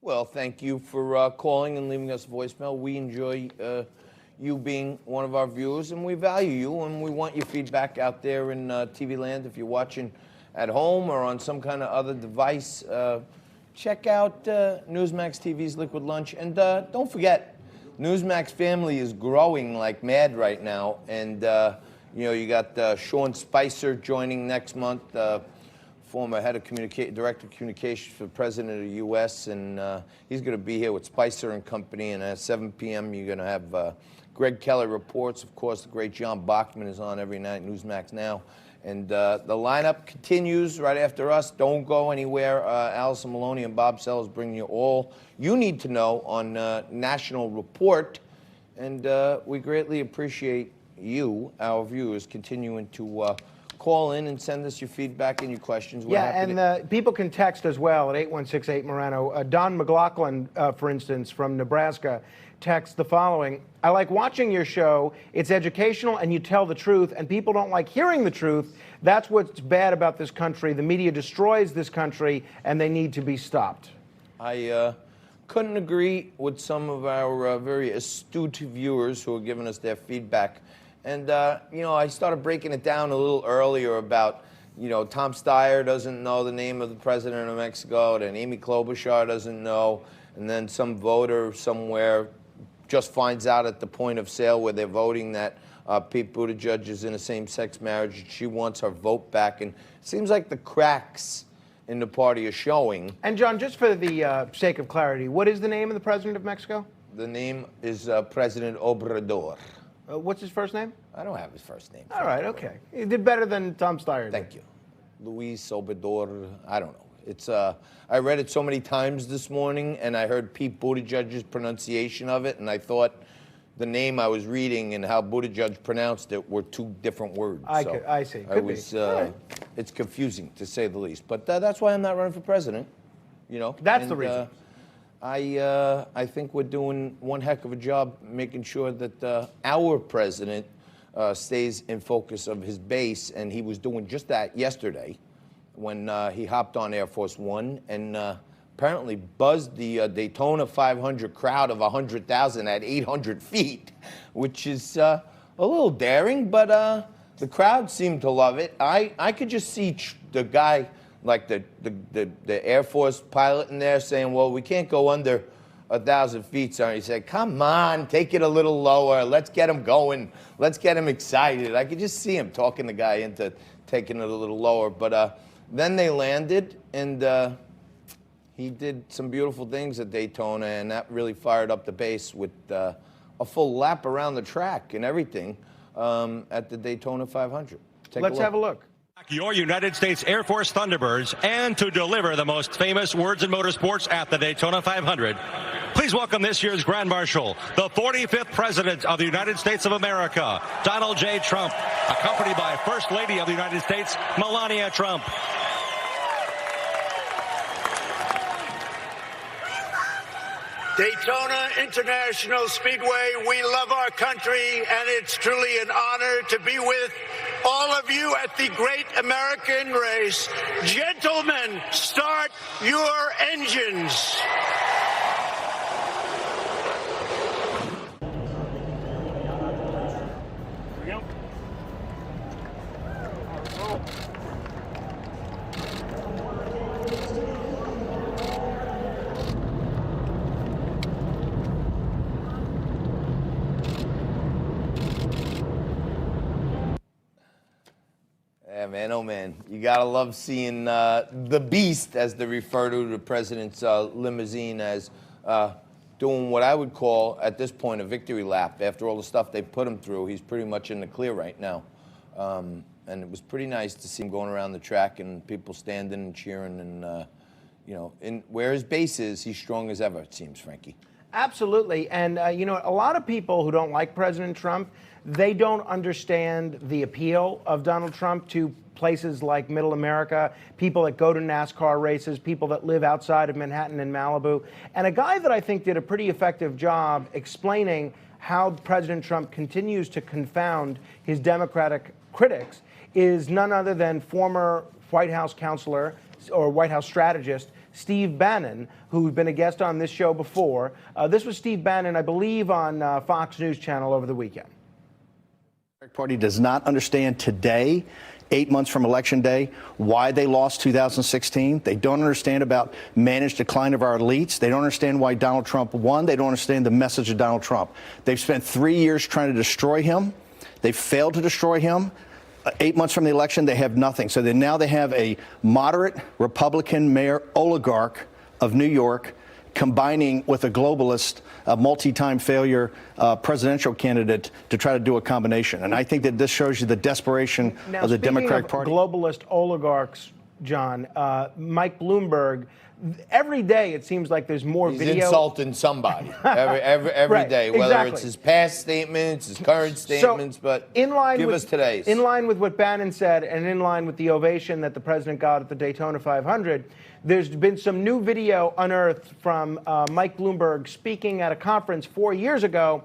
Well, thank you for calling and leaving us a voicemail. We enjoy you being one of our viewers, and we value you, and we want your feedback out there in TV land. If you're watching at home or on some kind of other device, check out Newsmax TV's Liquid Lunch. And don't forget, Newsmax family is growing like mad right now. And, you got Sean Spicer joining next month, former head of director of communications for the president of the U.S., and he's going to be here with Spicer and Company. And at 7 p.m., you're going to have Greg Kelly reports. Of course, the great John Bachman is on every night, Newsmax Now. And the lineup continues right after us. Don't go anywhere. Allison Maloney and Bob Sellers bring you all you need to know on National Report. And we greatly appreciate you, our viewers, continuing to call in and send us your feedback and your questions. People can text as well at 816-8-Morano. Don McLaughlin, for instance, from Nebraska, texts the following: I like watching your show. It's educational and you tell the truth, and people don't like hearing the truth. That's what's bad about this country. The media destroys this country, and they need to be stopped. I couldn't agree with some of our very astute viewers who are giving us their feedback. And, I started breaking it down a little earlier about, Tom Steyer doesn't know the name of the president of Mexico, then Amy Klobuchar doesn't know, and then some voter somewhere just finds out at the point of sale where they're voting that Pete Buttigieg is in a same-sex marriage and she wants her vote back. And it seems like the cracks in the party are showing. And, John, just for the sake of clarity, what is the name of the president of Mexico? The name is President Obrador. What's his first name? I don't have his first name. All right, okay. He did better than Tom Steyer did. Thank you. Luis Obrador, I don't know. It's I read it so many times this morning, and I heard Pete Buttigieg's pronunciation of it, and I thought the name I was reading and how Buttigieg pronounced it were two different words. I see. Could be. Right. It's confusing, to say the least. But that's why I'm not running for president, That's the reason. I think we're doing one heck of a job making sure that our president stays in focus of his base, and he was doing just that yesterday when he hopped on Air Force One and apparently buzzed the Daytona 500 crowd of 100,000 at 800 feet, which is a little daring, but the crowd seemed to love it. I could just see the guy, like the Air Force pilot in there saying, well, we can't go under 1,000 feet, sir. And he said, come on, take it a little lower. Let's get him going. Let's get him excited. I could just see him talking the guy into taking it a little lower. But then they landed, and he did some beautiful things at Daytona, and that really fired up the base with a full lap around the track and everything at the Daytona 500. Let's have a look. Your United States Air Force Thunderbirds, and to deliver the most famous words in motorsports at the Daytona 500, please welcome this year's Grand Marshal, the 45th President of the United States of America, Donald J. Trump, accompanied by First Lady of the United States, Melania Trump. Daytona International Speedway, we love our country, and it's truly an honor to be with all of you at the great American race. Gentlemen, start your engines. Yeah, man, oh man. You gotta love seeing the beast, as they refer to the president's limousine, as doing what I would call, at this point, a victory lap. After all the stuff they put him through, he's pretty much in the clear right now. And it was pretty nice to see him going around the track and people standing and cheering. And, where his base is, he's strong as ever, it seems, Frankie. Absolutely. And, a lot of people who don't like President Trump, they don't understand the appeal of Donald Trump to places like Middle America, people that go to NASCAR races, people that live outside of Manhattan and Malibu. And a guy that I think did a pretty effective job explaining how President Trump continues to confound his Democratic critics is none other than former White House counselor or White House strategist Steve Bannon, who's been a guest on this show before. This was Steve Bannon, I believe, on Fox News Channel over the weekend. The Party does not understand today, 8 months from Election Day, why they lost 2016. They don't understand about managed decline of our elites. They don't understand why Donald Trump won. They don't understand the message of Donald Trump. They've spent 3 years trying to destroy him. They failed to destroy him. 8 months from the election, they have nothing. So now they have a moderate Republican mayor oligarch of New York combining with a globalist, a multi-time failure presidential candidate to try to do a combination. And I think that this shows you the desperation of the Democratic Party. Globalist oligarchs, John, Mike Bloomberg, every day it seems like there's more He's video. insulting somebody every Right, day, whether exactly. it's his past statements, his current statements, but give us today's. In line with what Bannon said and in line with the ovation that the president got at the Daytona 500, there's been some new video unearthed from Mike Bloomberg speaking at a conference 4 years ago,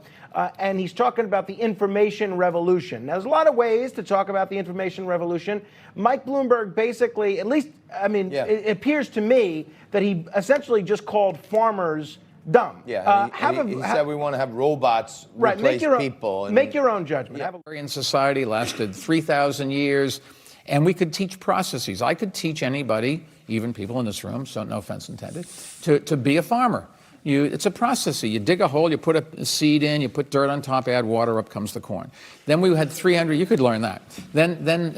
and he's talking about the information revolution. Now, there's a lot of ways to talk about the information revolution. Mike Bloomberg basically, at least, I mean, it appears to me that he essentially just called farmers dumb. Yeah, he said we want to have robots replace people. Make your own judgment. In society lasted 3,000 years, and we could teach processes. I could teach anybody, even people in this room, so no offense intended, to be a farmer. It's a process. You dig a hole, you put a seed in, you put dirt on top, add water, up comes the corn. Then we had 300, you could learn that. Then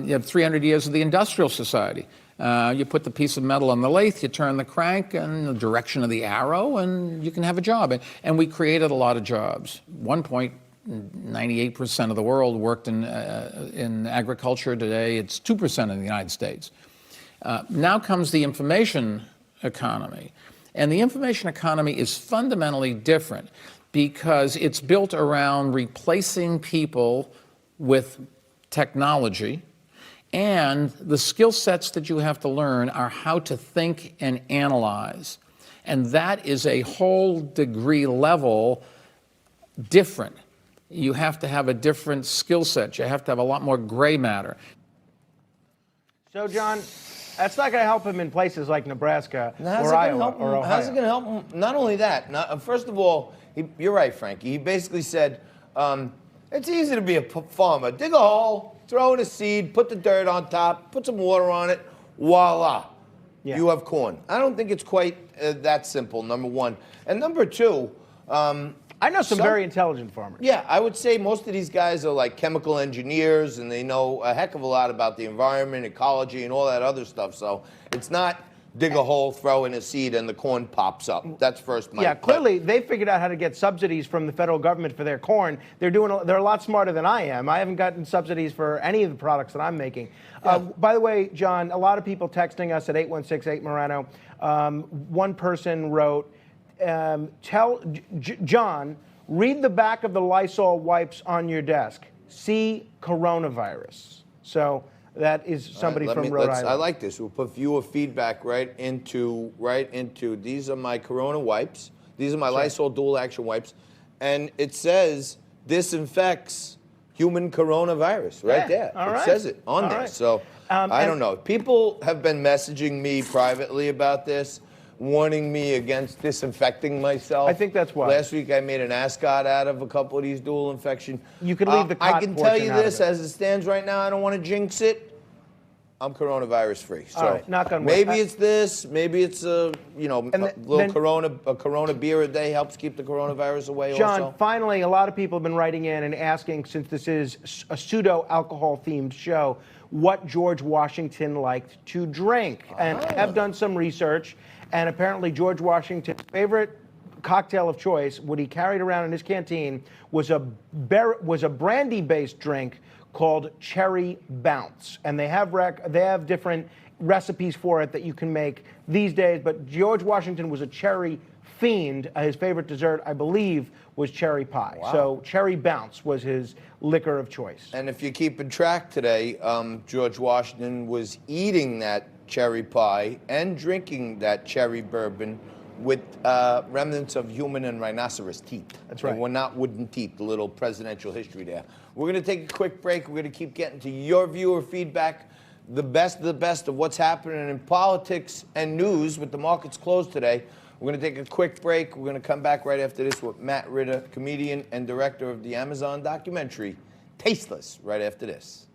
you have 300 years of the industrial society. You put the piece of metal on the lathe, you turn the crank in the direction of the arrow, and you can have a job. And we created a lot of jobs. 98% of the world worked in agriculture. Today, it's 2% in the United States. Now comes the information economy. And the information economy is fundamentally different because it's built around replacing people with technology. And the skill sets that you have to learn are how to think and analyze. And that is a whole degree level different. You have to have a different skill set. You have to have a lot more gray matter. So, John, that's not going to help him in places like Nebraska or Iowa or Ohio. How's it going to help him? Not only that. First of all, you're right, Frankie. He basically said, it's easy to be a farmer. Dig a hole, throw in a seed, put the dirt on top, put some water on it, voila. Yeah. You have corn. I don't think it's quite that simple, number one. And number two, I know some very intelligent farmers. Yeah, I would say most of these guys are like chemical engineers, and they know a heck of a lot about the environment, ecology, and all that other stuff. So it's not dig a hole, throw in a seed, and the corn pops up. That's first, Mike. Yeah, clearly they figured out how to get subsidies from the federal government for their corn. They're a lot smarter than I am. I haven't gotten subsidies for any of the products that I'm making. Yeah. By the way, John, a lot of people texting us at 816-8-Morano. One person wrote, John, read the back of the Lysol wipes on your desk. See coronavirus. So that is somebody from Rhode Island. I like this. We'll put viewer feedback right into. These are my Corona wipes. These are my Lysol dual action wipes, and it says disinfects human coronavirus right there. It says it on there. Right. So I don't know. People have been messaging me privately about this, warning me against disinfecting myself. I think that's why. Last week I made an ascot out of a couple of these dual infection. You can leave the cot I can tell you this, as it stands right now, I don't want to jinx it. I'm coronavirus free. So all right, knock on wood. Maybe it's this, maybe it's a Corona beer a day helps keep the coronavirus away. John, also. Finally, a lot of people have been writing in and asking, since this is a pseudo-alcohol themed show, what George Washington liked to drink, and have done some research. And apparently George Washington's favorite cocktail of choice, what he carried around in his canteen, was a brandy-based drink called Cherry Bounce. And they have different recipes for it that you can make these days. But George Washington was a cherry fiend. His favorite dessert, I believe, was cherry pie. Wow. So Cherry Bounce was his liquor of choice. And if you're keeping track today, George Washington was eating that cherry pie and drinking that cherry bourbon with remnants of human and rhinoceros teeth. That's right. They were not wooden teeth, the little presidential history there. We're going to take a quick break. We're going to keep getting to your viewer feedback. the best of the best of what's happening in politics and news with the markets closed today. We're going to take a quick break. We're going to come back right after this with Matt Ritter, comedian and director of the Amazon documentary, Tasteless, right after this.